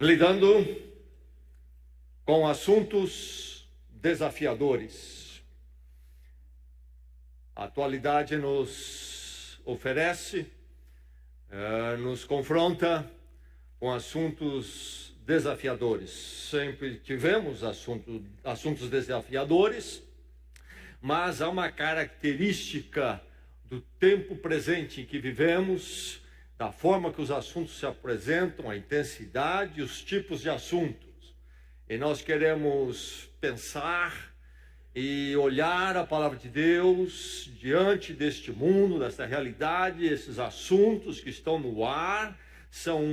lidando com assuntos desafiadores. A atualidade nos oferece, nos confronta com assuntos desafiadores. Sempre tivemos assuntos desafiadores, mas há uma característica do tempo presente em que vivemos, da forma que os assuntos se apresentam, a intensidade, os tipos de assuntos. E nós queremos pensar e olhar a palavra de Deus diante deste mundo, desta realidade, esses assuntos que estão no ar, são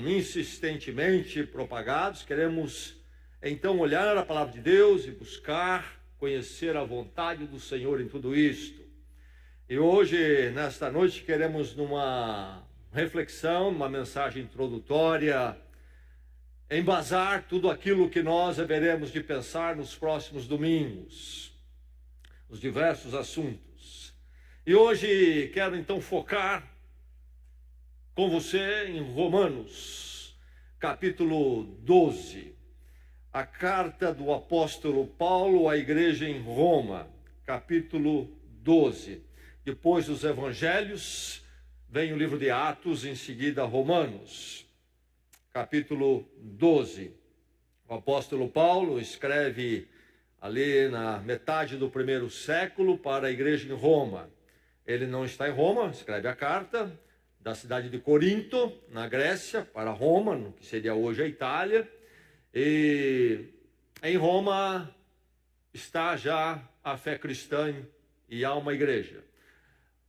insistentemente propagados. Queremos então olhar a palavra de Deus e buscar conhecer a vontade do Senhor em tudo isto. E hoje, nesta noite, queremos numa reflexão, uma mensagem introdutória, embasar tudo aquilo que nós haveremos de pensar nos próximos domingos, os diversos assuntos. E hoje quero então focar com você em Romanos, capítulo 12, a carta do apóstolo Paulo à igreja em Roma, capítulo 12. Depois dos evangelhos, vem o livro de Atos, em seguida Romanos, capítulo 12. O apóstolo Paulo escreve ali na metade do primeiro século para a igreja em Roma. Ele não está em Roma, escreve a carta da cidade de Corinto, na Grécia, para Roma, no que seria hoje a Itália. E em Roma está já a fé cristã e há uma igreja.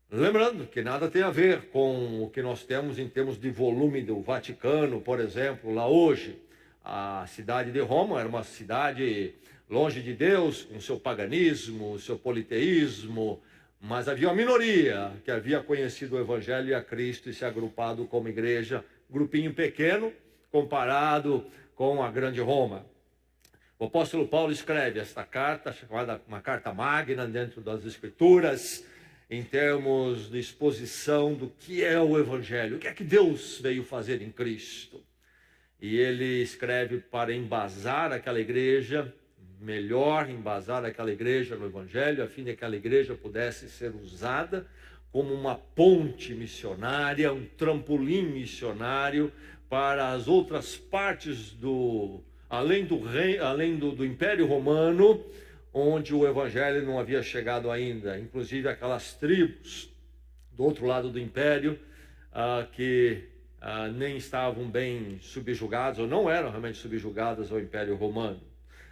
Lembrando que nada tem a ver com o que nós temos em termos de volume do Vaticano, por exemplo, lá hoje. A cidade de Roma era uma cidade longe de Deus, com seu paganismo, seu politeísmo, mas havia uma minoria que havia conhecido o Evangelho e a Cristo e se agrupado como igreja, grupinho pequeno, comparado com a grande Roma. O apóstolo Paulo escreve esta carta, chamada uma carta magna dentro das Escrituras, em termos de exposição do que é o Evangelho, o que é que Deus veio fazer em Cristo. E ele escreve para embasar aquela igreja, melhor embasar aquela igreja no Evangelho, a fim de que aquela igreja pudesse ser usada como uma ponte missionária, um trampolim missionário para as outras partes além do Império Romano, onde o Evangelho não havia chegado ainda, inclusive aquelas tribos do outro lado do Império, que nem estavam bem subjugadas, ou não eram realmente subjugadas ao Império Romano.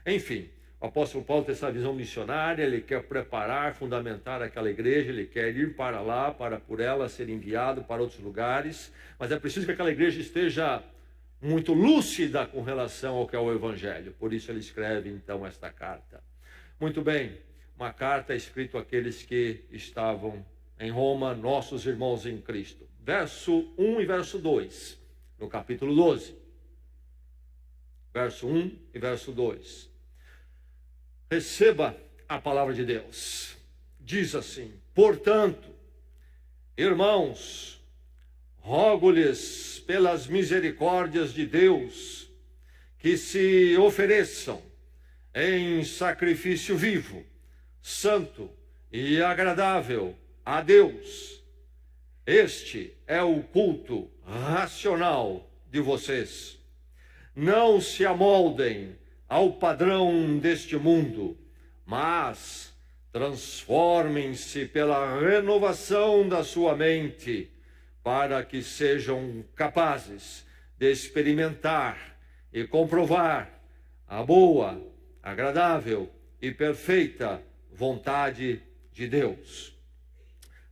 Enfim, o apóstolo Paulo tem essa visão missionária, ele quer preparar, fundamentar aquela igreja, ele quer ir para lá, para por ela ser enviado para outros lugares, mas é preciso que aquela igreja esteja muito lúcida com relação ao que é o Evangelho. Por isso ele escreve então esta carta. Muito bem, uma carta escrita àqueles que estavam em Roma, nossos irmãos em Cristo. Verso 1 e verso 2, no capítulo 12. Verso 1 e verso 2. Receba a palavra de Deus. Diz assim: portanto, irmãos, rogo-lhes pelas misericórdias de Deus que se ofereçam em sacrifício vivo, santo e agradável a Deus. Este é o culto racional de vocês. Não se amoldem ao padrão deste mundo, mas transformem-se pela renovação da sua mente, para que sejam capazes de experimentar e comprovar a boa, agradável e perfeita vontade de Deus.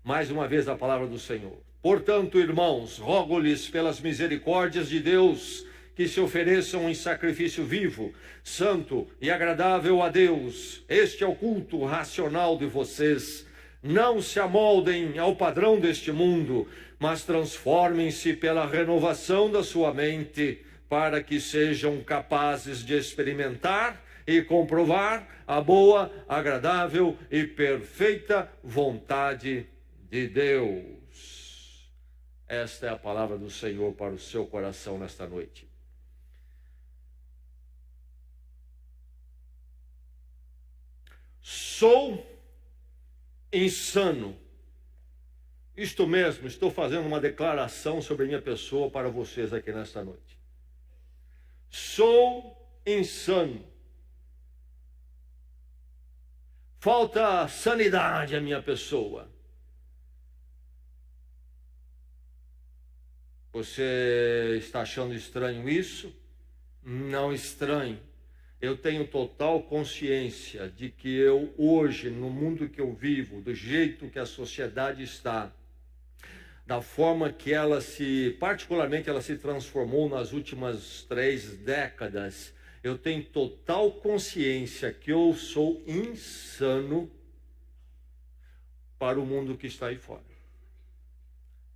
Mais uma vez a palavra do Senhor. Portanto, irmãos, rogo-lhes pelas misericórdias de Deus que se ofereçam em sacrifício vivo, santo e agradável a Deus. Este é o culto racional de vocês. Não se amoldem ao padrão deste mundo, mas transformem-se pela renovação da sua mente, para que sejam capazes de experimentar e comprovar a boa, agradável e perfeita vontade de Deus. Esta é a palavra do Senhor para o seu coração nesta noite. Sou insano. Isto mesmo, estou fazendo uma declaração sobre a minha pessoa para vocês aqui nesta noite. Sou insano. Falta sanidade à minha pessoa. Você está achando estranho isso? Não estranho. Eu tenho total consciência de que eu hoje, no mundo que eu vivo, do jeito que a sociedade está, da forma que particularmente ela se transformou nas últimas 3 décadas, eu tenho total consciência que eu sou insano para o mundo que está aí fora.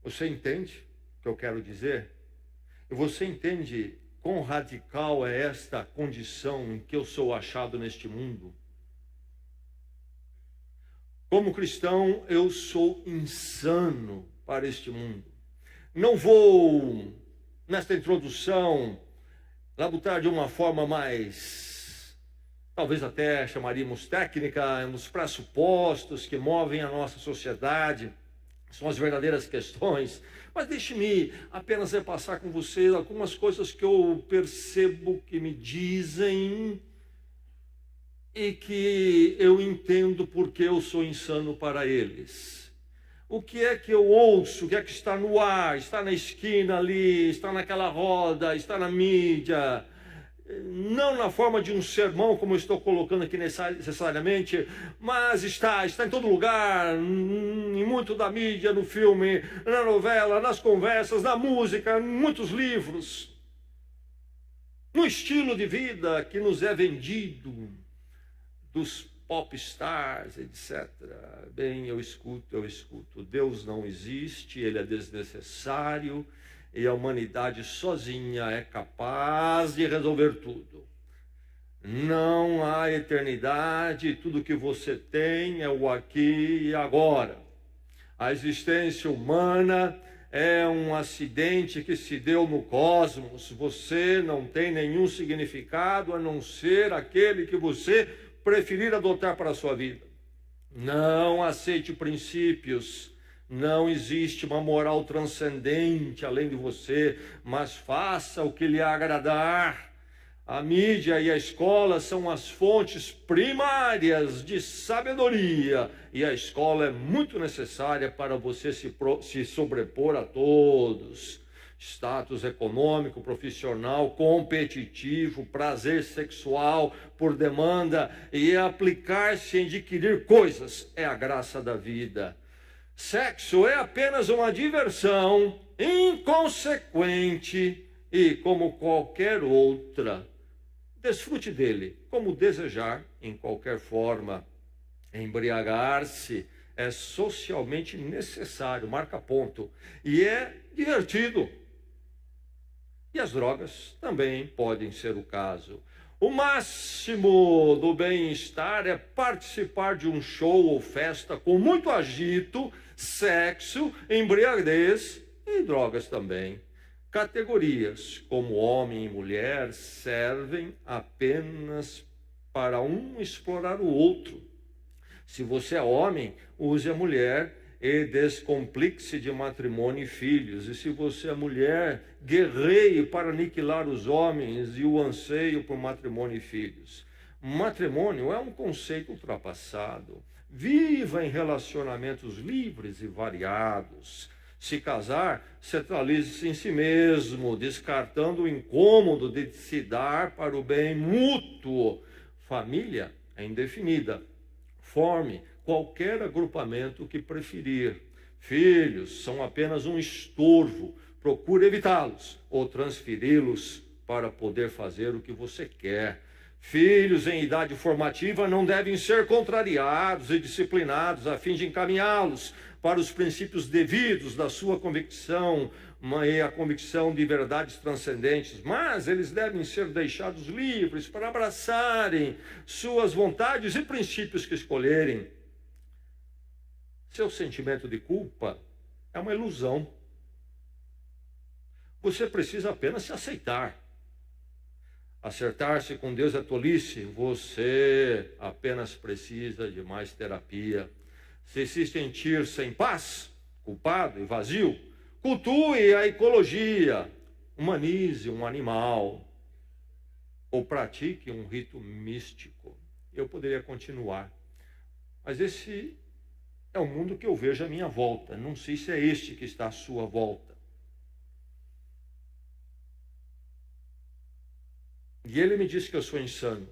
Você entende o que eu quero dizer? E você entende quão radical é esta condição em que eu sou achado neste mundo? Como cristão, eu sou insano para este mundo. Não vou, nesta introdução, labutar de uma forma mais, talvez até chamaríamos técnica, nos pressupostos que movem a nossa sociedade, são as verdadeiras questões, mas deixe-me apenas repassar com vocês algumas coisas que eu percebo que me dizem e que eu entendo porque eu sou insano para eles. O que é que eu ouço, o que é que está no ar, está na esquina ali, está naquela roda, está na mídia, não na forma de um sermão, como eu estou colocando aqui necessariamente, mas está em todo lugar, em muito da mídia, no filme, na novela, nas conversas, na música, em muitos livros, no estilo de vida que nos é vendido, dos pop stars, etc. Bem, eu escuto. Deus não existe, ele é desnecessário, e a humanidade sozinha é capaz de resolver tudo. Não há eternidade, tudo que você tem é o aqui e agora. A existência humana é um acidente que se deu no cosmos. Você não tem nenhum significado a não ser aquele que você preferir adotar para a sua vida. Não aceite princípios. Não existe uma moral transcendente além de você, mas faça o que lhe agradar. A mídia e a escola são as fontes primárias de sabedoria, e a escola é muito necessária para você se sobrepor a todos. Status econômico, profissional, competitivo, prazer sexual por demanda e aplicar-se em adquirir coisas é a graça da vida. Sexo é apenas uma diversão inconsequente e, como qualquer outra, desfrute dele, como desejar, em qualquer forma. Embriagar-se é socialmente necessário, marca ponto, e é divertido. E as drogas também podem ser o caso. O máximo do bem-estar é participar de um show ou festa com muito agito, sexo, embriaguez e drogas também. Categorias como homem e mulher servem apenas para um explorar o outro. Se você é homem, use a mulher e descomplique-se de matrimônio e filhos. E se você é mulher, guerreie para aniquilar os homens e o anseio por matrimônio e filhos. Matrimônio é um conceito ultrapassado. Viva em relacionamentos livres e variados. Se casar, centralize-se em si mesmo, descartando o incômodo de se dar para o bem mútuo. Família é indefinida. Forme qualquer agrupamento que preferir. Filhos são apenas um estorvo. Procure evitá-los ou transferi-los para poder fazer o que você quer. Filhos em idade formativa não devem ser contrariados e disciplinados a fim de encaminhá-los para os princípios devidos da sua convicção e a convicção de verdades transcendentes, mas eles devem ser deixados livres para abraçarem suas vontades e princípios que escolherem. Seu sentimento de culpa é uma ilusão. Você precisa apenas se aceitar. Acertar-se com Deus é tolice. Você apenas precisa de mais terapia. Se sentir-se em paz, culpado e vazio, cultue a ecologia, humanize um animal ou pratique um rito místico. Eu poderia continuar, mas esse é o mundo que eu vejo à minha volta. Não sei se é este que está à sua volta. E ele me disse que eu sou insano.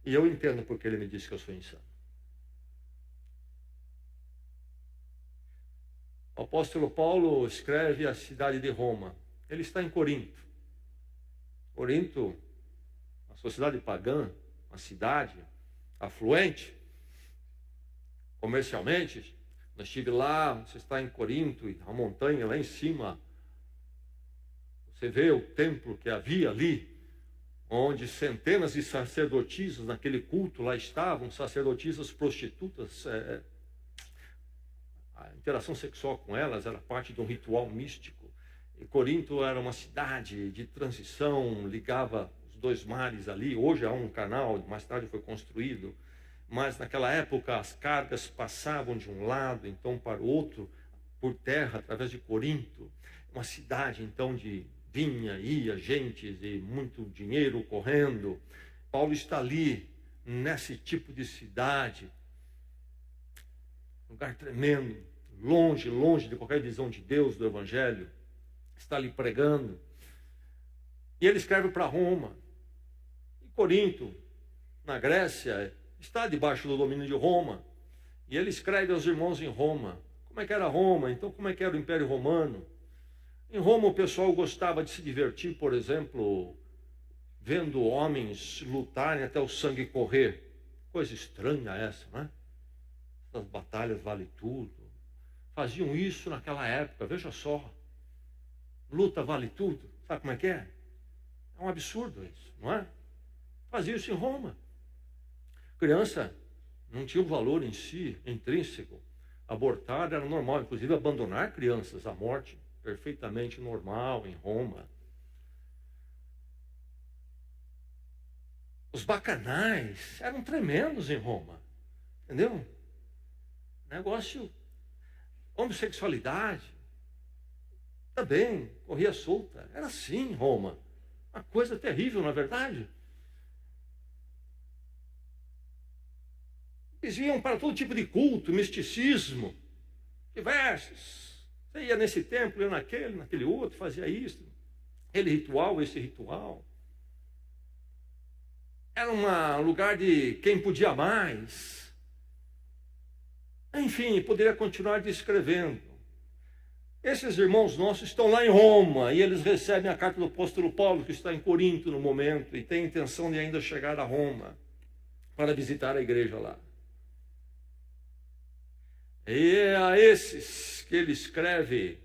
E eu entendo porque ele me disse que eu sou insano. O apóstolo Paulo escreve a cidade de Roma. Ele está em Corinto. Corinto, uma sociedade pagã, uma cidade afluente, comercialmente. Eu estive lá, você está em Corinto, a montanha lá em cima. Você vê o templo que havia ali, onde centenas de sacerdotisas naquele culto lá estavam, sacerdotisas prostitutas. A interação sexual com elas era parte de um ritual místico. E Corinto era uma cidade de transição, ligava os dois mares ali. Hoje há um canal, mais tarde foi construído. Mas naquela época as cargas passavam de um lado, então para o outro, por terra, através de Corinto. Uma cidade então de vinha, ia, gente e muito dinheiro correndo. Paulo está ali, nesse tipo de cidade, lugar tremendo, longe, longe de qualquer visão de Deus, do Evangelho. Está ali pregando. E ele escreve para Roma. E Corinto, na Grécia, está debaixo do domínio de Roma. E ele escreve aos irmãos em Roma. Como é que era Roma? Então, como é que era o Império Romano? Em Roma, o pessoal gostava de se divertir, por exemplo, vendo homens lutarem até o sangue correr. Coisa estranha essa, não é? Essas batalhas vale tudo. Faziam isso naquela época, veja só. Luta vale tudo. Sabe como é que é? É um absurdo isso, não é? Faziam isso em Roma. Criança não tinha um valor em si, intrínseco. Abortar era normal, inclusive abandonar crianças à morte. Perfeitamente normal em Roma. Os bacanais eram tremendos em Roma. Entendeu? Negócio, homossexualidade, também corria solta. Era assim em Roma. Uma coisa terrível, na verdade. Eles iam para todo tipo de culto, misticismo, diversos. Você ia nesse templo, ia naquele outro, fazia isso. Aquele ritual, esse ritual. Era um lugar de quem podia mais. Enfim, poderia continuar descrevendo. Esses irmãos nossos estão lá em Roma e eles recebem a carta do apóstolo Paulo, que está em Corinto no momento, e tem a intenção de ainda chegar a Roma para visitar a igreja lá. E é a esses que ele escreve,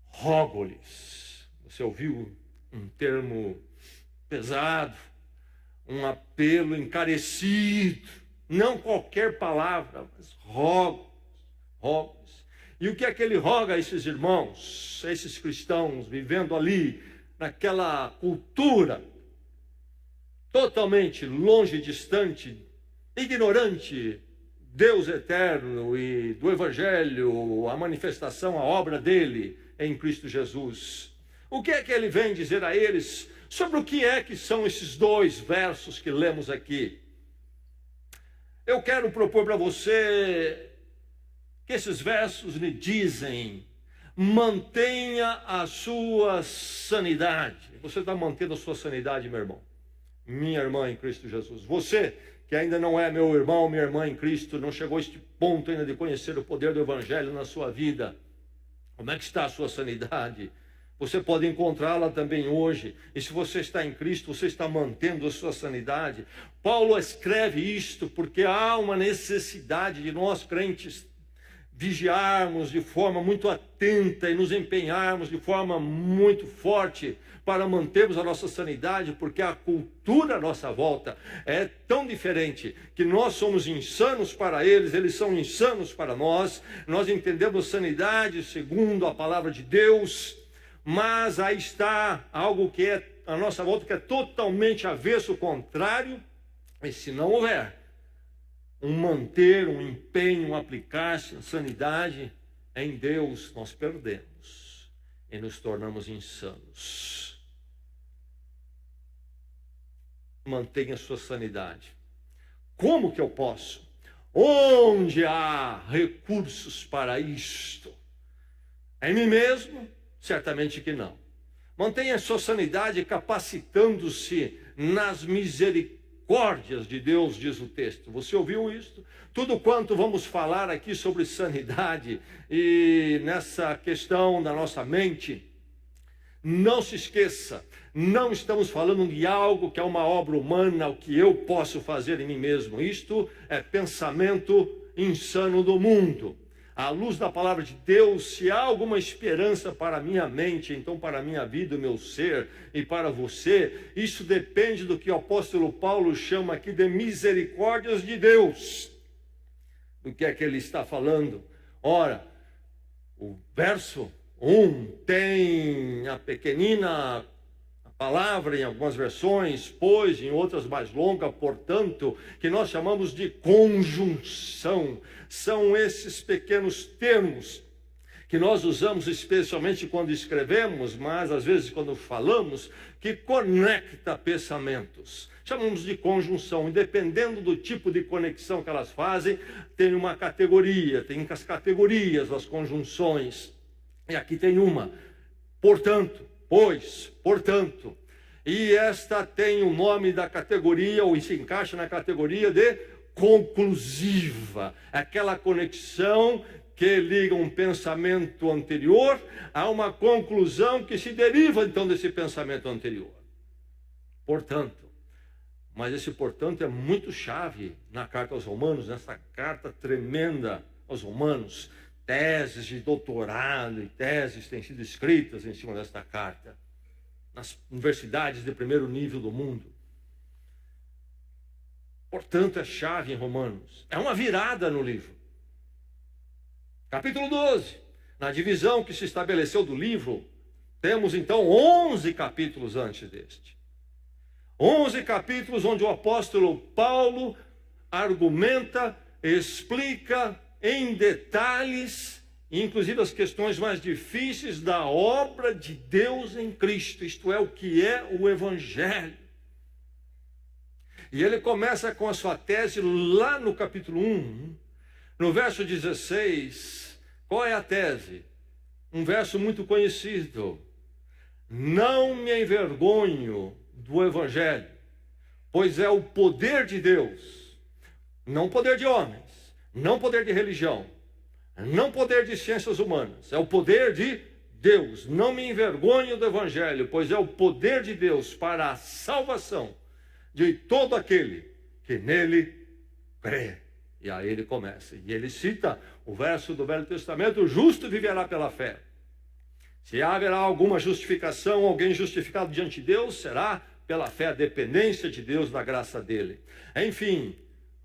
rogo-lhes. Você ouviu um termo pesado, um apelo encarecido, não qualquer palavra, mas rogo-lhes. E o que é que ele roga a esses irmãos, a esses cristãos, vivendo ali, naquela cultura, totalmente longe, distante, ignorante, Deus eterno e do Evangelho, a manifestação, a obra dele em Cristo Jesus. O que é que ele vem dizer a eles sobre o que é que são esses dois versos que lemos aqui? Eu quero propor para você que esses versos lhe dizem: mantenha a sua sanidade. Você está mantendo a sua sanidade, meu irmão? Minha irmã em Cristo Jesus. Você que ainda não é meu irmão, minha irmã em Cristo, não chegou a este ponto ainda de conhecer o poder do Evangelho na sua vida. Como é que está a sua sanidade? Você pode encontrá-la também hoje. E se você está em Cristo, você está mantendo a sua sanidade. Paulo escreve isto porque há uma necessidade de nós crentes vigiarmos de forma muito atenta e nos empenharmos de forma muito forte para mantermos a nossa sanidade, porque a cultura à nossa volta é tão diferente que nós somos insanos para eles, eles são insanos para nós. Nós entendemos sanidade segundo a palavra de Deus, mas aí está algo que é à nossa volta, que é totalmente avesso, contrário, e se não houver um manter, um empenho, um aplicar-se, uma sanidade em Deus, nós perdemos e nos tornamos insanos. Mantenha sua sanidade. Como que eu posso? Onde há recursos para isto? Em mim mesmo? Certamente que não. Mantenha a sua sanidade capacitando-se nas misericórdias de Deus, diz o texto. Você ouviu isso? Tudo quanto vamos falar aqui sobre sanidade e nessa questão da nossa mente, não se esqueça, não estamos falando de algo que é uma obra humana, o que eu posso fazer em mim mesmo. Isto é pensamento insano do mundo. À luz da palavra de Deus, se há alguma esperança para a minha mente, então para a minha vida, o meu ser e para você, isso depende do que o apóstolo Paulo chama aqui de misericórdias de Deus. Do que é que ele está falando? Ora, o verso 1 tem a pequenina palavra em algumas versões, pois em outras mais longa, portanto, que nós chamamos de conjunção. São esses pequenos termos que nós usamos especialmente quando escrevemos, mas às vezes quando falamos, que conecta pensamentos. Chamamos de conjunção, e dependendo do tipo de conexão que elas fazem, tem uma categoria, tem as categorias das conjunções. E aqui tem uma, portanto, pois, portanto. E esta tem o nome da categoria, ou se encaixa na categoria de conclusiva. Aquela conexão que liga um pensamento anterior a uma conclusão que se deriva então desse pensamento anterior. Portanto. Mas esse portanto é muito chave na carta aos Romanos, nessa carta tremenda aos Romanos. Teses de doutorado e teses têm sido escritas em cima desta carta, nas universidades de primeiro nível do mundo. Portanto, é chave em Romanos. É uma virada no livro. Capítulo 12. Na divisão que se estabeleceu do livro, temos então 11 capítulos antes deste. 11 capítulos onde o apóstolo Paulo argumenta, explica em detalhes, inclusive as questões mais difíceis da obra de Deus em Cristo, isto é, o que é o Evangelho. E ele começa com a sua tese lá no capítulo 1, no verso 16. Qual é a tese? Um verso muito conhecido. Não me envergonho do Evangelho, pois é o poder de Deus, não poder de homens, não poder de religião, não poder de ciências humanas, é o poder de Deus. Não me envergonho do Evangelho, pois é o poder de Deus para a salvação de todo aquele que nele crê. E aí ele começa, e ele cita o verso do Velho Testamento: o justo viverá pela fé. Se haverá alguma justificação, alguém justificado diante de Deus, será pela fé, a dependência de Deus, da graça dele. Enfim,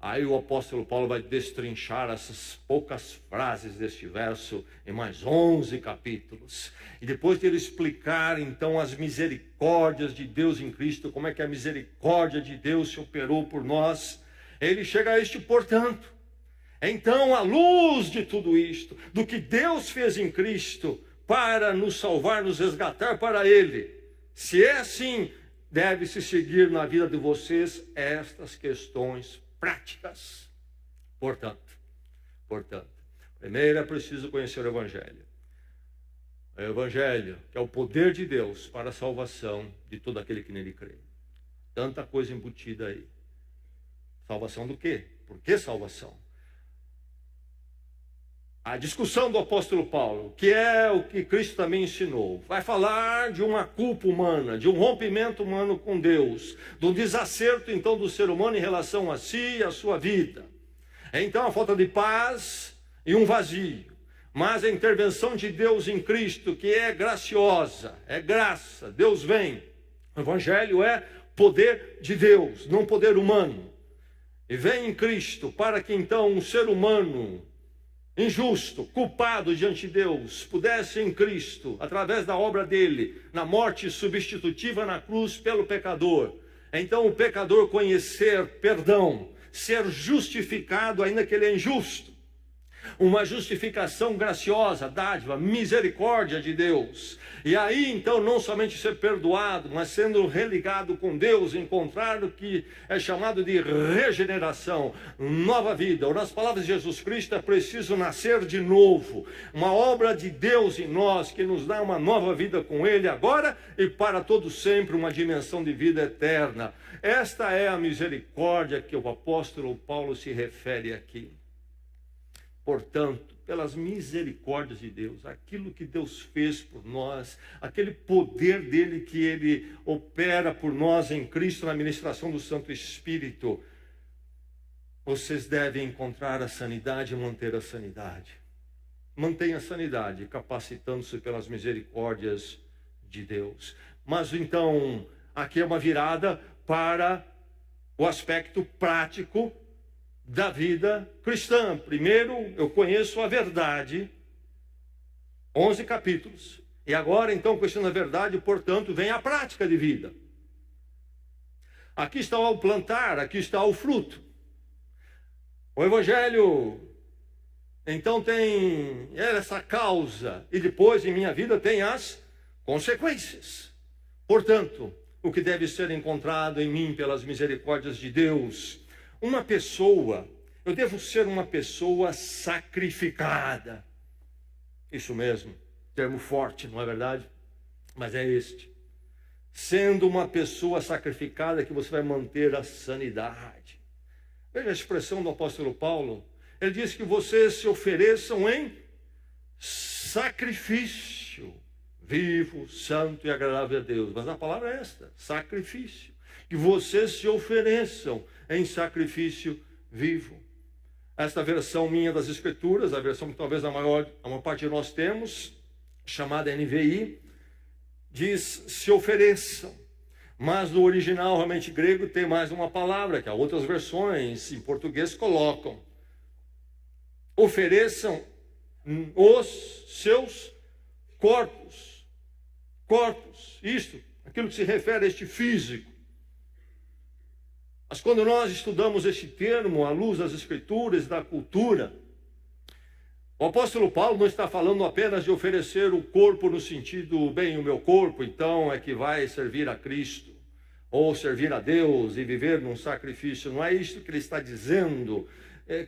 aí o apóstolo Paulo vai destrinchar essas poucas frases deste verso em mais 11 capítulos. E depois de ele explicar então as misericórdias de Deus em Cristo, como é que a misericórdia de Deus se operou por nós, ele chega a este portanto. Então, à luz de tudo isto, do que Deus fez em Cristo para nos salvar, nos resgatar para Ele, se é assim, deve-se seguir na vida de vocês estas questões práticas. Portanto, primeiro é preciso conhecer o Evangelho. O Evangelho, que é o poder de Deus para a salvação de todo aquele que nele crê. Tanta coisa embutida aí. Salvação do quê? Por que salvação? A discussão do apóstolo Paulo, que é o que Cristo também ensinou, vai falar de uma culpa humana, de um rompimento humano com Deus, do desacerto então do ser humano em relação a si e a sua vida. Então a falta de paz e um vazio. Mas a intervenção de Deus em Cristo, que é graciosa, é graça, Deus vem. O Evangelho é poder de Deus, não poder humano. E vem em Cristo para que então um ser humano injusto, culpado diante de Deus, pudesse em Cristo, através da obra dele, na morte substitutiva na cruz pelo pecador, então o pecador conhecer perdão, ser justificado ainda que ele é injusto, uma justificação graciosa, dádiva, misericórdia de Deus. E aí então não somente ser perdoado, mas sendo religado com Deus, encontrar o que é chamado de regeneração, nova vida. Ou nas palavras de Jesus Cristo, é preciso nascer de novo. Uma obra de Deus em nós que nos dá uma nova vida com Ele agora e para todo sempre, uma dimensão de vida eterna. Esta é a misericórdia que o apóstolo Paulo se refere aqui. Portanto, pelas misericórdias de Deus, aquilo que Deus fez por nós, aquele poder dele que ele opera por nós em Cristo na ministração do Santo Espírito, vocês devem encontrar a sanidade e manter a sanidade. Mantenha a sanidade, capacitando-se pelas misericórdias de Deus. Mas então, aqui é uma virada para o aspecto prático da vida cristã. Primeiro, eu conheço a verdade, 11 capítulos. E agora, então, conhecendo a verdade, portanto, vem a prática de vida. Aqui está o plantar, aqui está o fruto. O Evangelho, então, tem essa causa, e depois, em minha vida, tem as consequências. Portanto, o que deve ser encontrado em mim pelas misericórdias de Deus, eu devo ser uma pessoa sacrificada. Isso mesmo, termo forte, não é verdade? Mas é este. Sendo uma pessoa sacrificada que você vai manter a sanidade. Veja a expressão do apóstolo Paulo. Ele diz que vocês se ofereçam em sacrifício, vivo, santo e agradável a Deus. Mas a palavra é esta, sacrifício. Que vocês se ofereçam em sacrifício vivo. Esta versão minha das Escrituras, a versão que talvez a maior parte de nós temos, chamada NVI, diz se ofereçam. Mas no original realmente grego tem mais uma palavra, que há outras versões em português colocam. Ofereçam os seus corpos. Corpos, isto, aquilo que se refere a este físico. Mas quando nós estudamos este termo à luz das Escrituras e da cultura, o apóstolo Paulo não está falando apenas de oferecer o corpo no sentido, bem, o meu corpo então é que vai servir a Cristo, ou servir a Deus e viver num sacrifício. Não é isso que ele está dizendo,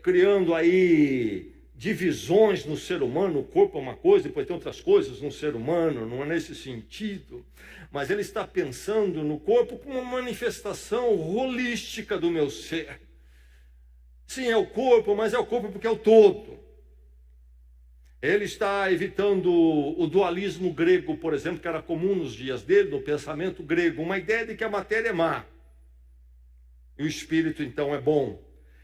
criando aí divisões no ser humano. O corpo é uma coisa, depois tem outras coisas no ser humano, não é nesse sentido. Mas ele está pensando no corpo como uma manifestação holística do meu ser. Sim, é o corpo, mas é o corpo porque é o todo. Ele está evitando o dualismo grego, por exemplo, que era comum nos dias dele, no pensamento grego, uma ideia de que a matéria é má e o espírito então é bom.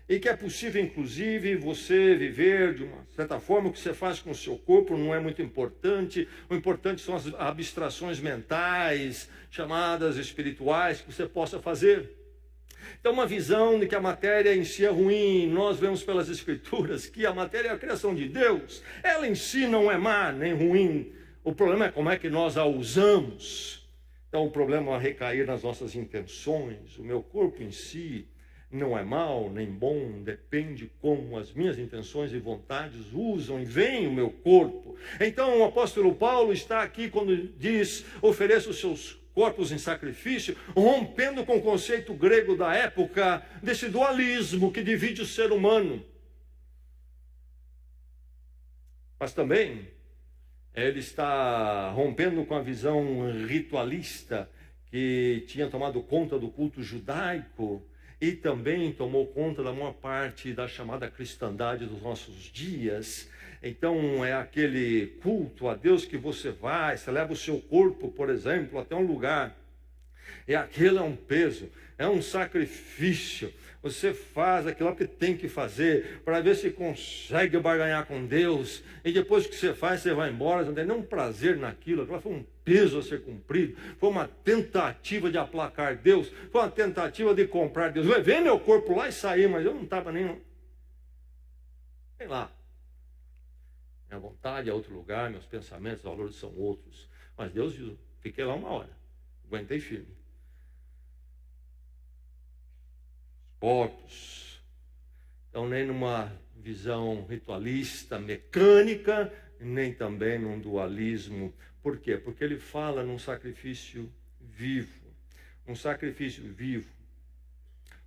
E que é possível, inclusive, você viver de uma certa forma. O que você faz com o seu corpo não é muito importante. O importante são as abstrações mentais, chamadas espirituais, que você possa fazer. Então, uma visão de que a matéria em si é ruim. Nós vemos pelas Escrituras que a matéria é a criação de Deus. Ela em si não é má nem ruim. O problema é como é que nós a usamos. Então, o problema é recair nas nossas intenções. O meu corpo em si não é mal nem bom, depende como as minhas intenções e vontades usam e veem o meu corpo. Então o apóstolo Paulo está aqui quando diz, ofereça os seus corpos em sacrifício, rompendo com o conceito grego da época, desse dualismo que divide o ser humano. Mas também ele está rompendo com a visão ritualista que tinha tomado conta do culto judaico, e também tomou conta da maior parte da chamada cristandade dos nossos dias. Então é aquele culto a Deus que você leva o seu corpo, por exemplo, até um lugar. E aquilo é um peso, é um sacrifício. Você faz aquilo que tem que fazer para ver se consegue barganhar com Deus. E depois que você faz, você vai embora, você não tem nenhum prazer naquilo. Aquilo foi um peso a ser cumprido. Foi uma tentativa de aplacar Deus. Foi uma tentativa de comprar Deus. Levei meu corpo lá e saí, mas eu não estava nem lá. Minha vontade é outro lugar, meus pensamentos, valores são outros. Mas Deus viu, fiquei lá 1 hora, aguentei firme. Corpos. Então, nem numa visão ritualista, mecânica, nem também num dualismo. Por quê? Porque ele fala num sacrifício vivo. Um sacrifício vivo.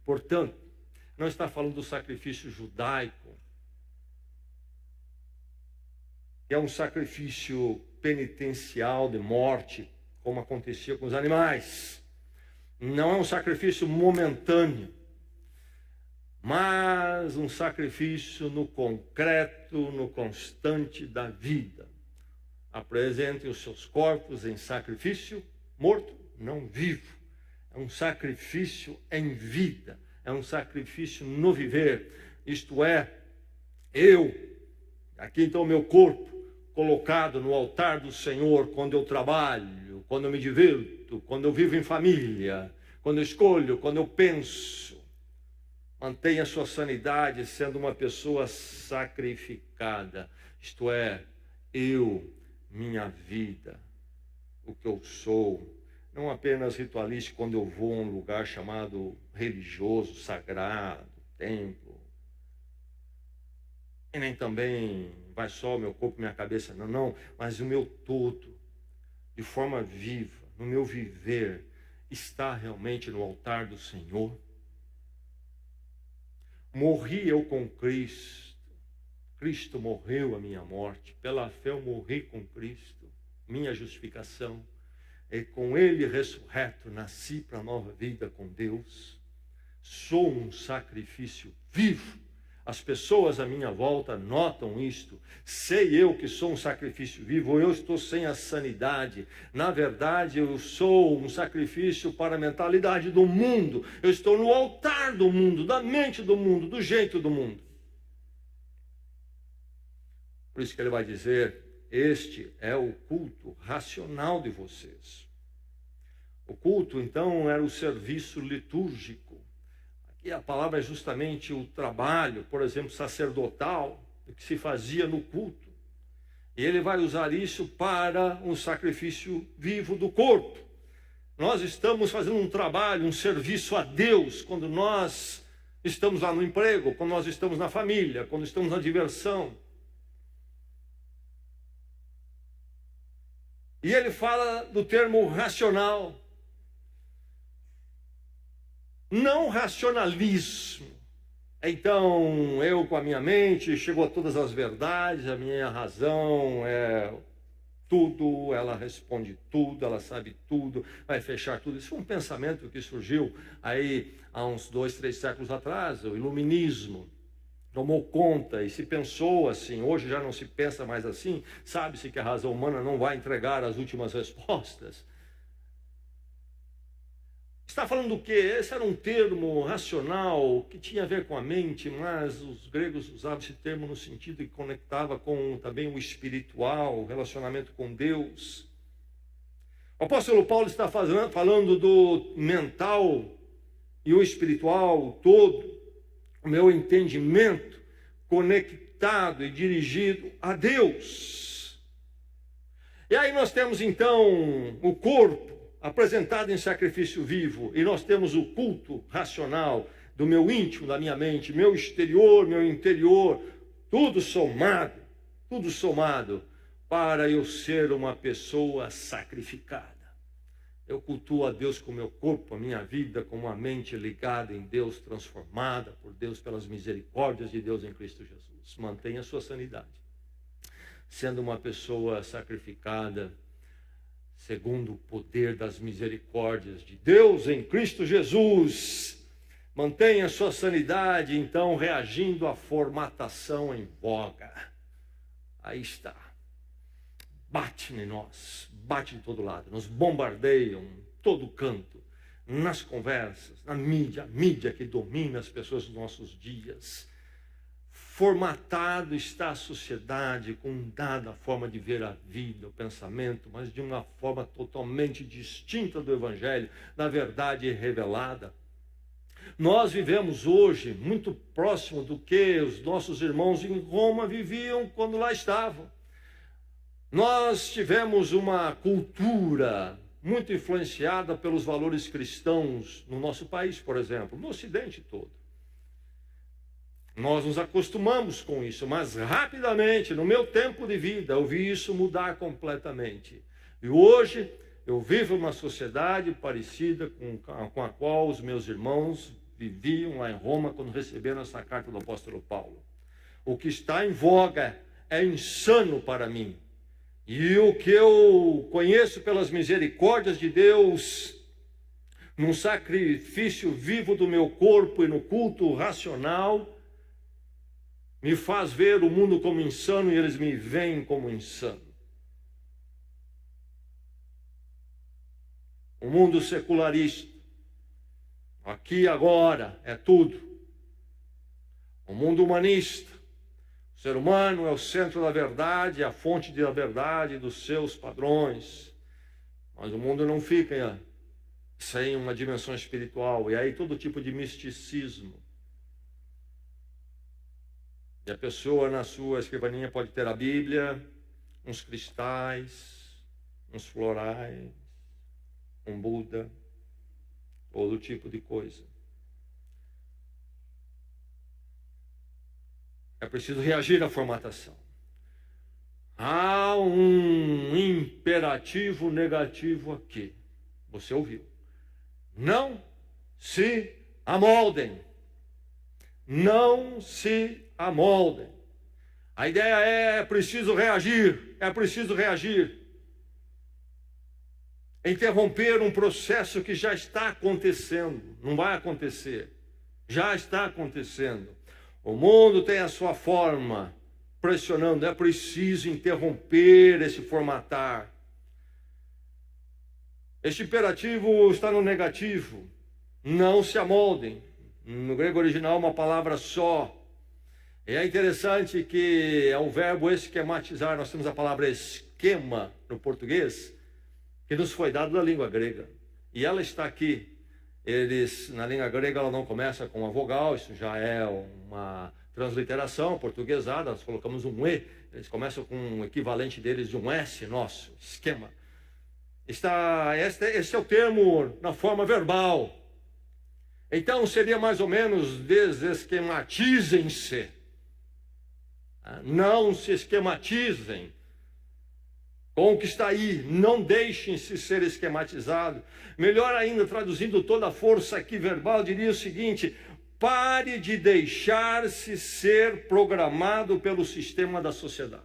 Portanto, não está falando do sacrifício judaico, que é um sacrifício penitencial de morte, como acontecia com os animais. Não é um sacrifício momentâneo, mas um sacrifício no concreto, no constante da vida. Apresentem os seus corpos em sacrifício morto, não vivo. É um sacrifício em vida, é um sacrifício no viver. Isto é, aqui então o meu corpo, colocado no altar do Senhor, quando eu trabalho, quando eu me divirto, quando eu vivo em família, quando eu escolho, quando eu penso. Mantenha a sua sanidade sendo uma pessoa sacrificada. Isto é, minha vida, o que eu sou. Não apenas ritualístico quando eu vou a um lugar chamado religioso, sagrado, templo. E nem também vai só o meu corpo e minha cabeça, não. Mas o meu todo, de forma viva, no meu viver, está realmente no altar do Senhor. Morri eu com Cristo. Cristo morreu a minha morte. Pela fé eu morri com Cristo. Minha justificação. E com Ele ressurreto, nasci para a nova vida com Deus. Sou um sacrifício vivo. As pessoas à minha volta notam isto. Sei eu que sou um sacrifício vivo, eu estou sem a sanidade. Na verdade, eu sou um sacrifício para a mentalidade do mundo. Eu estou no altar do mundo, da mente do mundo, do jeito do mundo. Por isso que ele vai dizer, este é o culto racional de vocês. O culto, então, era o serviço litúrgico. Aqui a palavra é justamente o trabalho, por exemplo, sacerdotal, que se fazia no culto. E ele vai usar isso para um sacrifício vivo do corpo. Nós estamos fazendo um trabalho, um serviço a Deus, quando nós estamos lá no emprego, quando nós estamos na família, quando estamos na diversão. E ele fala do termo racional. Não racionalismo. Então, eu com a minha mente chego a todas as verdades, a minha razão é tudo, ela responde tudo, ela sabe tudo, vai fechar tudo. Isso foi um pensamento que surgiu aí há uns 2, 3 séculos atrás, o iluminismo. Tomou conta e se pensou assim, hoje já não se pensa mais assim, sabe-se que a razão humana não vai entregar as últimas respostas. Está falando do quê? Esse era um termo racional que tinha a ver com a mente, mas os gregos usavam esse termo no sentido que conectava com também o espiritual, o relacionamento com Deus. O apóstolo Paulo está falando do mental e o espiritual todo, o meu entendimento conectado e dirigido a Deus. E aí nós temos então o corpo apresentado em sacrifício vivo, e nós temos o culto racional do meu íntimo, da minha mente, meu exterior, meu interior, tudo somado para eu ser uma pessoa sacrificada. Eu cultuo a Deus com o meu corpo, a minha vida, com uma mente ligada em Deus, transformada por Deus pelas misericórdias de Deus em Cristo Jesus. Mantenha a sua sanidade, sendo uma pessoa sacrificada, segundo o poder das misericórdias de Deus em Cristo Jesus. Mantenha sua sanidade, então, reagindo à formatação em voga. Aí está. Bate em nós, bate de todo lado, nos bombardeiam em todo canto, nas conversas, na mídia, a mídia que domina as pessoas dos nossos dias. Formatado está a sociedade com dada forma de ver a vida, o pensamento, mas de uma forma totalmente distinta do Evangelho, da verdade revelada. Nós vivemos hoje muito próximo do que os nossos irmãos em Roma viviam quando lá estavam. Nós tivemos uma cultura muito influenciada pelos valores cristãos no nosso país, por exemplo, no Ocidente todo. Nós nos acostumamos com isso, mas rapidamente, no meu tempo de vida, eu vi isso mudar completamente. E hoje eu vivo uma sociedade parecida com a qual os meus irmãos viviam lá em Roma quando receberam essa carta do apóstolo Paulo. O que está em voga é insano para mim. E o que eu conheço pelas misericórdias de Deus, num sacrifício vivo do meu corpo e no culto racional, me faz ver o mundo como insano e eles me veem como insano. O mundo secularista, aqui e agora, é tudo. O mundo humanista, o ser humano é o centro da verdade, a fonte da verdade, dos seus padrões. Mas o mundo não fica sem uma dimensão espiritual. E aí todo tipo de misticismo. E a pessoa na sua escrivaninha pode ter a Bíblia, uns cristais, uns florais, um Buda, todo tipo de coisa. É preciso reagir à formatação. Há um imperativo negativo aqui. Você ouviu. Não se amoldem. Não se amoldem. A ideia é preciso reagir. É preciso reagir. Interromper um processo que já está acontecendo. Não vai acontecer. Já está acontecendo. O mundo tem a sua forma, pressionando. É preciso interromper esse formatar. Este imperativo está no negativo. Não se amoldem. No grego original, uma palavra só. E é interessante que é o verbo esquematizar. Nós temos a palavra esquema no português, que nos foi dado da língua grega. E ela está aqui. Na língua grega, ela não começa com uma vogal, isso já é uma transliteração portuguesada, nós colocamos um E, eles começam com um equivalente deles de um S nosso, esquema. Esse é o termo na forma verbal. Então seria mais ou menos desesquematizem-se. Não se esquematizem com o que está aí, não deixem-se ser esquematizados. Melhor ainda, traduzindo toda a força aqui verbal, diria o seguinte: pare de deixar-se ser programado pelo sistema da sociedade.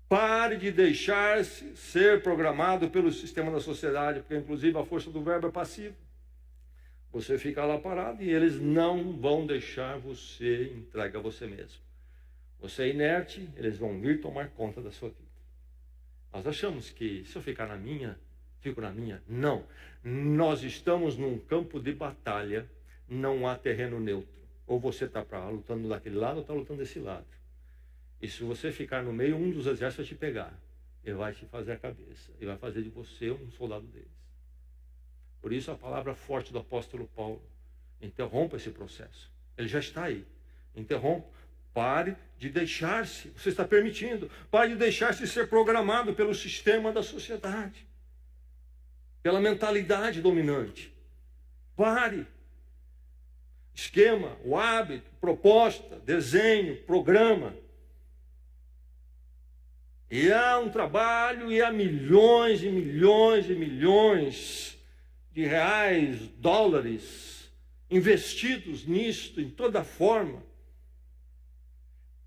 Pare de deixar-se ser programado pelo sistema da sociedade, porque inclusive a força do verbo é passiva. Você fica lá parado e eles não vão deixar você entregue a você mesmo. Você é inerte, eles vão vir tomar conta da sua vida. Nós achamos que se eu ficar na minha, fico na minha. Não. Nós estamos num campo de batalha, não há terreno neutro. Ou você está lutando daquele lado ou está lutando desse lado. E se você ficar no meio, um dos exércitos vai te pegar. Ele vai te fazer a cabeça. E vai fazer de você um soldado deles. Por isso a palavra forte do apóstolo Paulo. Interrompa esse processo. Ele já está aí. Interrompa. Pare de deixar-se, você está permitindo, pare de deixar-se ser programado pelo sistema da sociedade, pela mentalidade dominante. Pare. Esquema, o hábito, proposta, desenho, programa. E há um trabalho e há milhões e milhões e milhões de reais, dólares, investidos nisto, em toda forma.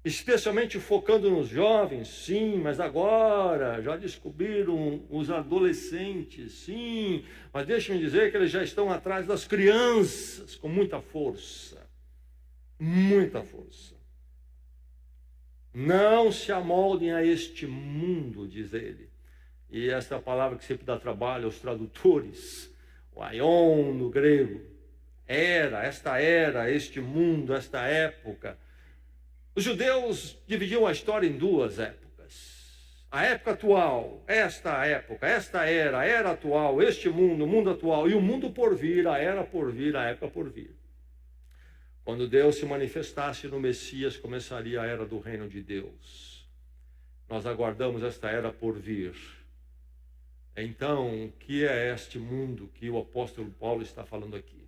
Especialmente focando nos jovens, sim, mas agora já descobriram os adolescentes, sim, mas deixem-me dizer que eles já estão atrás das crianças, com muita força, muita força. Não se amoldem a este mundo, diz ele. E esta é a palavra que sempre dá trabalho aos tradutores, o aion no grego, esta era, este mundo, esta época. Os judeus dividiam a história em duas épocas. A época atual, esta época, esta era, a era atual, este mundo, o mundo atual, e o mundo por vir, a era por vir, a época por vir. Quando Deus se manifestasse no Messias, começaria a era do reino de Deus. Nós aguardamos esta era por vir. Então, o que é este mundo que o apóstolo Paulo está falando aqui?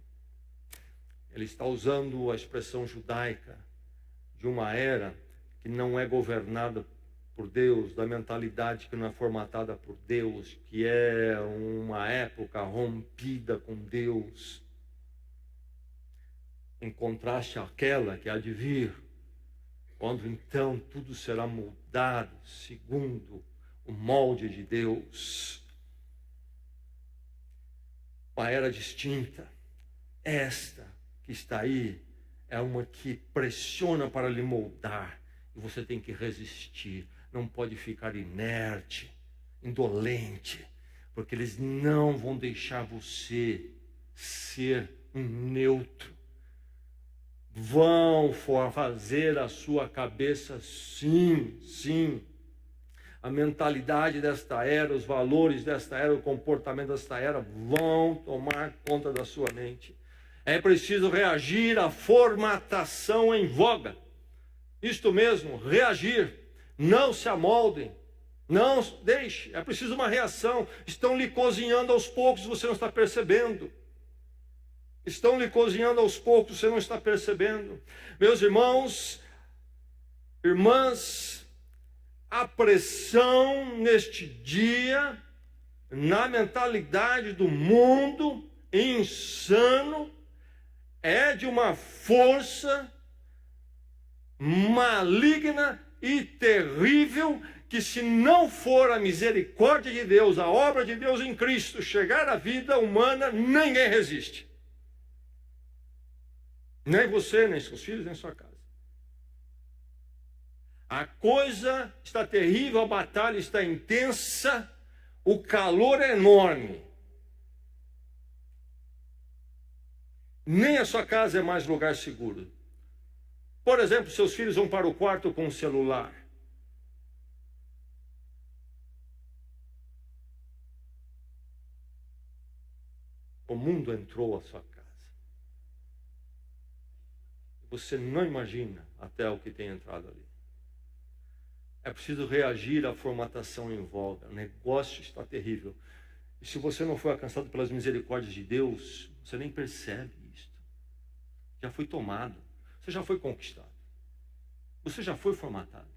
Ele está usando a expressão judaica de uma era que não é governada por Deus, da mentalidade que não é formatada por Deus, que é uma época rompida com Deus, em contraste àquela que há de vir, quando então tudo será moldado segundo o molde de Deus. Uma era distinta. Esta que está aí é uma que pressiona para lhe moldar, e você tem que resistir. Não pode ficar inerte, indolente, porque eles não vão deixar você ser um neutro. Vão fazer a sua cabeça, sim. A mentalidade desta era, os valores desta era, o comportamento desta era vão tomar conta da sua mente. É preciso reagir à formatação em voga. Isto mesmo, reagir. Não se amoldem, não deixe, é preciso uma reação. Estão lhe cozinhando aos poucos, você não está percebendo. Estão lhe cozinhando aos poucos, você não está percebendo. Meus irmãos, irmãs, a pressão neste dia, na mentalidade do mundo insano, é de uma força maligna e terrível, que se não for a misericórdia de Deus, a obra de Deus em Cristo, chegar à vida humana, ninguém resiste. Nem você, nem seus filhos, nem sua casa. A coisa está terrível, a batalha está intensa, o calor é enorme. Nem a sua casa é mais lugar seguro. Por exemplo, seus filhos vão para o quarto com o celular. O mundo entrou à sua casa. Você não imagina até o que tem entrado ali. É preciso reagir à formatação em voga. O negócio está terrível. E se você não foi alcançado pelas misericórdias de Deus, você nem percebe isto. Já foi tomado. Você já foi conquistado. Você já foi formatado.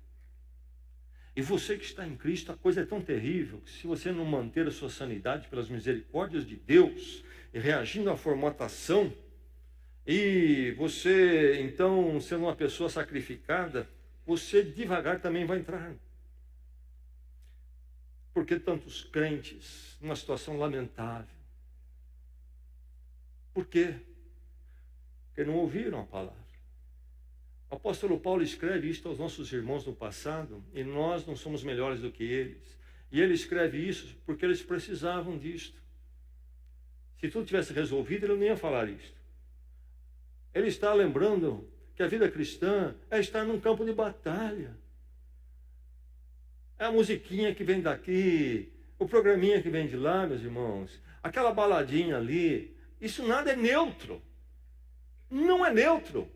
E você que está em Cristo, a coisa é tão terrível que se você não manter a sua sanidade pelas misericórdias de Deus e reagindo à formatação, e você então sendo uma pessoa sacrificada, você devagar também vai entrar. Por que tantos crentes numa situação lamentável? Por quê? Porque não ouviram a palavra. O apóstolo Paulo escreve isto aos nossos irmãos no passado, e nós não somos melhores do que eles. E ele escreve isso porque eles precisavam disto. Se tudo tivesse resolvido, ele não ia falar isto. Ele está lembrando que a vida cristã é estar num campo de batalha. É a musiquinha que vem daqui, o programinha que vem de lá, meus irmãos, aquela baladinha ali, isso nada é neutro. Não é neutro.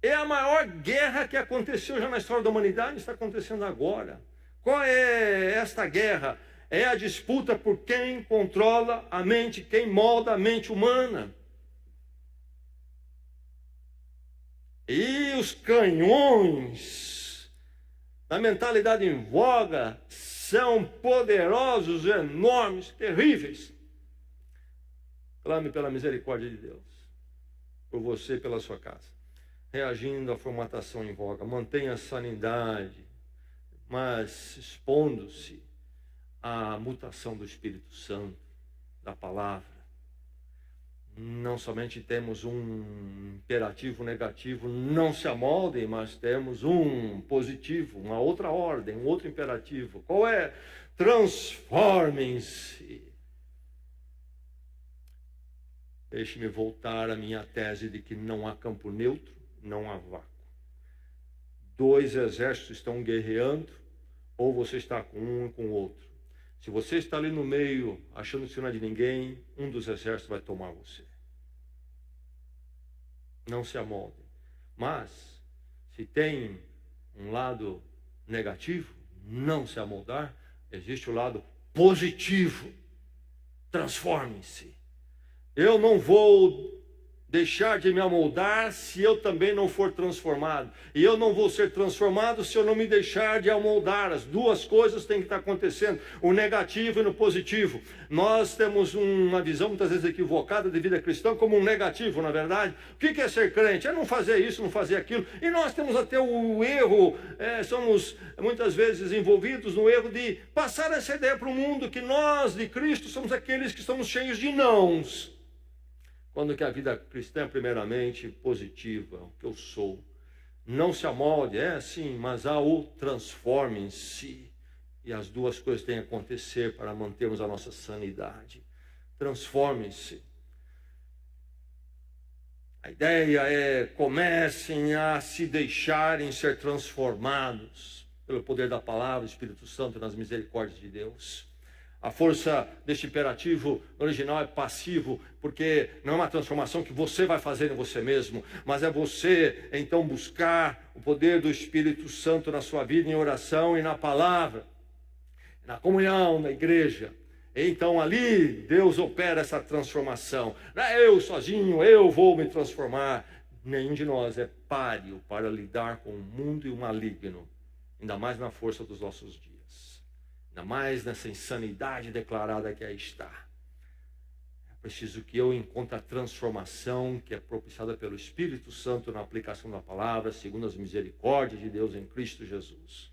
É a maior guerra que aconteceu já na história da humanidade, está acontecendo agora. Qual é esta guerra? É a disputa por quem controla a mente, quem molda a mente humana. E os canhões da mentalidade em voga são poderosos, enormes, terríveis. Clame pela misericórdia de Deus, por você e pela sua casa. Reagindo à formatação em voga, mantenha a sanidade, mas expondo-se à mutação do Espírito Santo, da palavra. Não somente temos um imperativo negativo, não se amoldem, mas temos um positivo, uma outra ordem, um outro imperativo. Qual é? Transformem-se. Deixe-me voltar à minha tese de que não há campo neutro, não há vácuo. Dois exércitos estão guerreando, ou você está com um e com o outro. Se você está ali no meio, achando que você não é de ninguém, um dos exércitos vai tomar você. Não se amoldem. Mas, se tem um lado negativo, não se amoldar, existe o lado positivo. Transforme-se. Eu não vou deixar de me amoldar se eu também não for transformado. E eu não vou ser transformado se eu não me deixar de amoldar. As duas coisas têm que estar acontecendo, o negativo e no positivo. Nós temos uma visão muitas vezes equivocada de vida cristã como um negativo, na verdade. O que é ser crente? É não fazer isso, não fazer aquilo. E nós temos até o erro, somos muitas vezes envolvidos no erro de passar essa ideia para o mundo que nós de Cristo somos aqueles que estamos cheios de nãos. Quando que a vida cristã é primeiramente positiva, o que eu sou. Não se amolde, sim, mas há o transforme-se. E as duas coisas têm que acontecer para mantermos a nossa sanidade. Transforme-se. A ideia é, comecem a se deixarem ser transformados pelo poder da palavra, Espírito Santo, nas misericórdias de Deus. A força deste imperativo no original é passivo, porque não é uma transformação que você vai fazer em você mesmo, mas é você, então, buscar o poder do Espírito Santo na sua vida, em oração e na palavra, na comunhão, na igreja. Então, ali, Deus opera essa transformação. Não é eu sozinho, eu vou me transformar. Nenhum de nós é páreo para lidar com o mundo e o maligno, ainda mais na força dos nossos dias. Ainda mais nessa insanidade declarada que aí está. É preciso que eu encontre a transformação que é propiciada pelo Espírito Santo na aplicação da palavra, segundo as misericórdias de Deus em Cristo Jesus.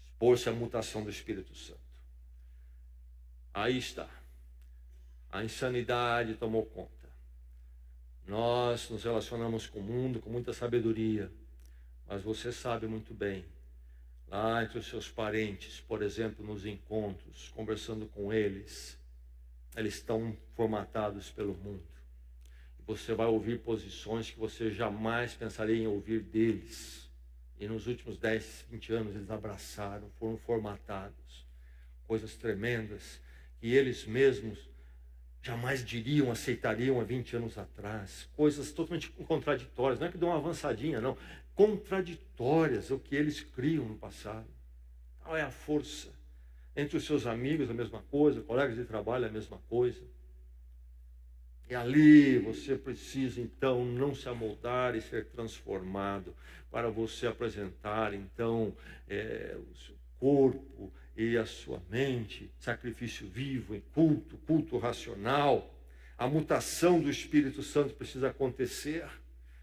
Expor-se à mutação do Espírito Santo. Aí está. A insanidade tomou conta. Nós nos relacionamos com o mundo com muita sabedoria. Mas você sabe muito bem, lá entre os seus parentes, por exemplo, nos encontros, conversando com eles, eles estão formatados pelo mundo. E você vai ouvir posições que você jamais pensaria em ouvir deles. E nos últimos 10, 20 anos eles abraçaram, foram formatados. Coisas tremendas que eles mesmos jamais diriam, aceitariam há 20 anos atrás. Coisas totalmente contraditórias, não é que dão uma avançadinha, não. Contraditórias ao que eles criam no passado. Tal é a força. Entre os seus amigos a mesma coisa, colegas de trabalho a mesma coisa. E ali você precisa então não se amoldar e ser transformado para você apresentar então o seu corpo e a sua mente, sacrifício vivo, em culto racional. A mutação do Espírito Santo precisa acontecer.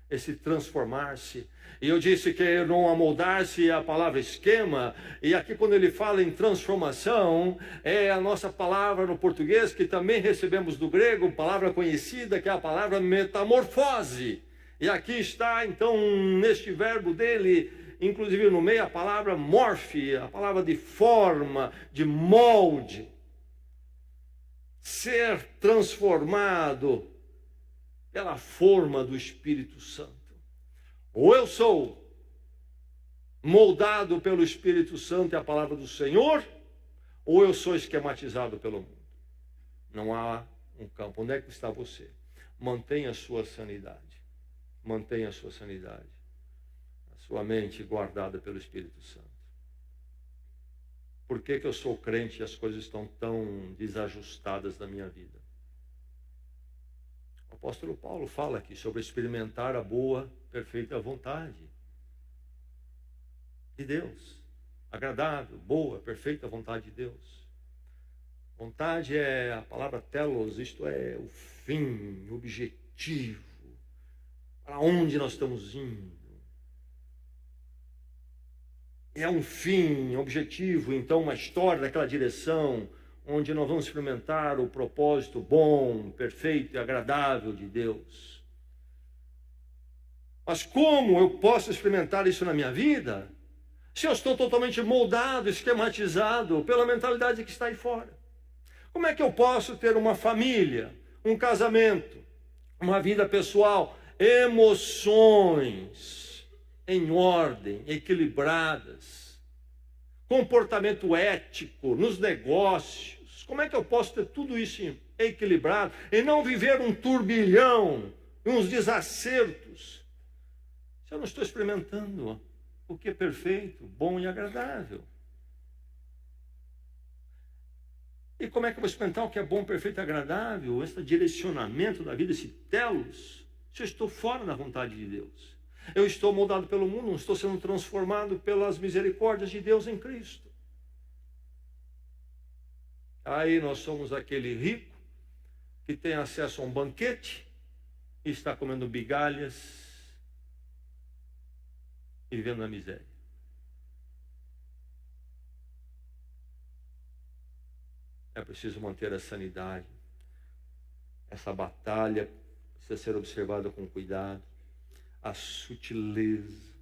Esse transformar-se. E eu disse que não amoldar-se é a palavra esquema, e aqui quando ele fala em transformação, é a nossa palavra no português, que também recebemos do grego, palavra conhecida, que é a palavra metamorfose. E aqui está, então, neste verbo dele, inclusive no meio, a palavra morfe, a palavra de forma, de molde. Ser transformado pela forma do Espírito Santo. Ou eu sou moldado pelo Espírito Santo e a palavra do Senhor, ou eu sou esquematizado pelo mundo. Não há um campo. Onde é que está você? Mantenha a sua sanidade. Mantenha a sua sanidade. A sua mente guardada pelo Espírito Santo. Por que eu sou crente e as coisas estão tão desajustadas na minha vida? O apóstolo Paulo fala aqui sobre experimentar a boa, perfeita vontade de Deus. Agradável, boa, perfeita vontade de Deus. Vontade é a palavra telos, isto é o fim, o objetivo. Para onde nós estamos indo. É um fim, objetivo, então uma história daquela direção, onde nós vamos experimentar o propósito bom, perfeito e agradável de Deus. Mas como eu posso experimentar isso na minha vida, se eu estou totalmente moldado, esquematizado pela mentalidade que está aí fora? Como é que eu posso ter uma família, um casamento, uma vida pessoal, emoções em ordem, equilibradas, comportamento ético nos negócios? Como é que eu posso ter tudo isso equilibrado e não viver um turbilhão, uns desacertos Se eu não estou experimentando o que é perfeito, bom e agradável. E como é que eu vou experimentar o que é bom, perfeito e agradável? Esse direcionamento da vida, esse telos, se eu estou fora da vontade de Deus. Eu estou moldado pelo mundo, não estou sendo transformado pelas misericórdias de Deus em Cristo. Aí nós somos aquele rico que tem acesso a um banquete e está comendo migalhas e vivendo na miséria. É preciso manter a sanidade. Essa batalha precisa ser observada com cuidado. A sutileza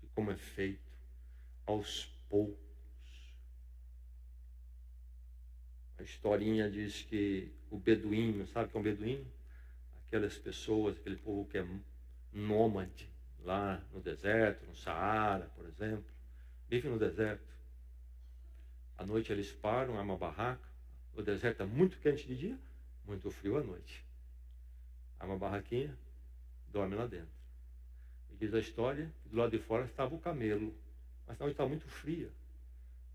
de como é feito, aos poucos. A historinha diz que o beduíno, sabe o que é um beduíno? Aquelas pessoas, aquele povo que é nômade, lá no deserto, no Saara, por exemplo, vive no deserto. À noite eles param, é uma barraca. O deserto é muito quente de dia, muito frio à noite. Há uma barraquinha, dorme lá dentro. E diz a história que do lado de fora estava o camelo, mas a noite estava muito fria.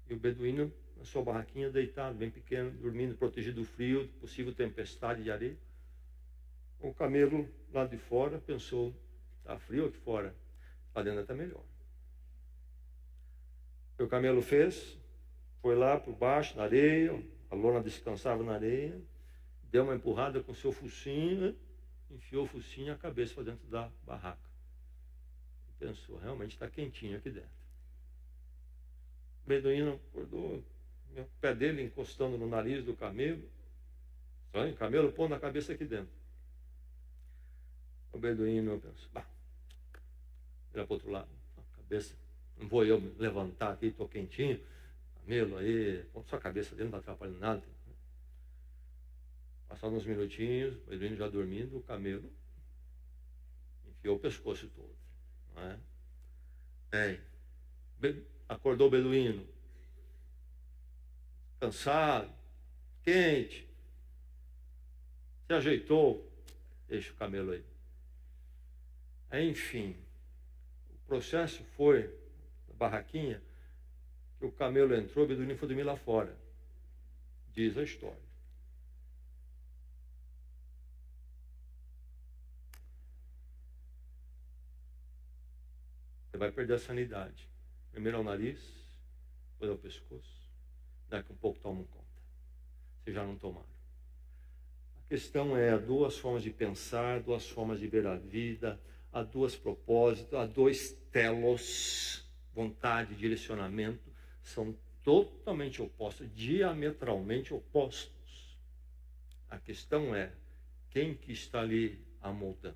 E o beduíno na sua barraquinha deitado, bem pequeno, dormindo, protegido do frio, possível tempestade de areia. O camelo lá de fora pensou, está frio aqui fora, lá dentro está melhor. O que o camelo fez? Foi lá por baixo, na areia, a lona descansava na areia, deu uma empurrada com seu focinho, enfiou o focinho e a cabeça para dentro da barraca. E pensou, realmente está quentinho aqui dentro. O beduíno acordou, o pé dele encostando no nariz do camelo. Só o camelo pondo a cabeça aqui dentro. O beduíno pensou, vira para o outro lado, a cabeça, não vou eu me levantar aqui, estou quentinho. Camelo aí, põe sua cabeça dentro, não está atrapalhando nada. Passaram uns minutinhos, o beduíno já dormindo, o camelo enfiou o pescoço todo. Não é? Acordou o beduíno, cansado, quente, se ajeitou, deixa o camelo aí. Enfim, o processo foi, na barraquinha, que o camelo entrou, o beduíno foi dormir lá fora. Diz a história. Você vai perder a sanidade. Primeiro ao nariz, depois ao pescoço. Daqui a um pouco tomam conta. Se já não tomaram. A questão é, há duas formas de pensar, duas formas de ver a vida, há dois propósitos, há dois telos, vontade, direcionamento, são totalmente opostos, diametralmente opostos. A questão é, quem que está ali amoldando?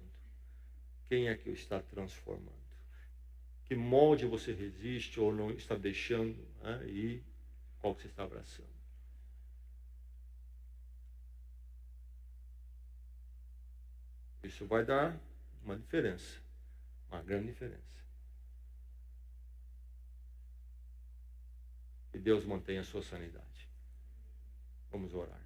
Quem é que o está transformando? Que molde você resiste ou não está deixando, né? E qual que você está abraçando? Isso vai dar uma diferença, uma grande diferença. Que Deus mantenha a sua sanidade. Vamos orar.